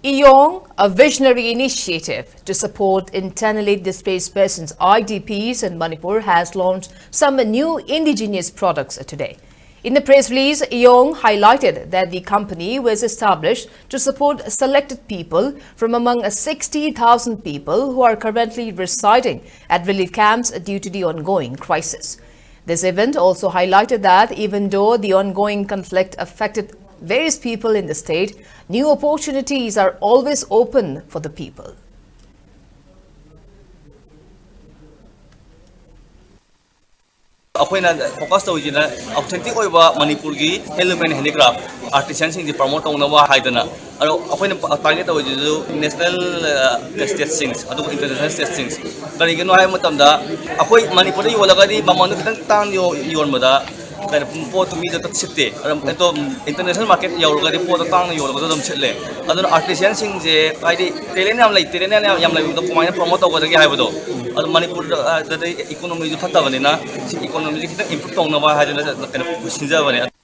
EYONG, a visionary initiative to support internally displaced persons IDPs in Manipur, has launched some new indigenous products today. In the press release, EYONG highlighted that the company was established to support selected people from among 60,000 people who are currently residing at relief camps due to the ongoing crisis. This event also highlighted that even though the ongoing conflict affected various people in the state, new opportunities are always open for the people. Apoina focus to jina authentic oiba Manipur gi handloom handicraft artisans sing promote tawna wa haidana aro apoina target to ju national state things adu international state things kari gino hay matamda apoi Manipur ri wala gadi mamanu kitang tang yo yon mada kay po to mi to sitte ito international market yaur gadi po to tang yo gado dum chitle adu artisans sing je kai talent yam lai to kumaina promote to gadi hay bodo adu Manipur da economy ju phata bani na economy ji kitang improve tawna wa haidana kana sinja bani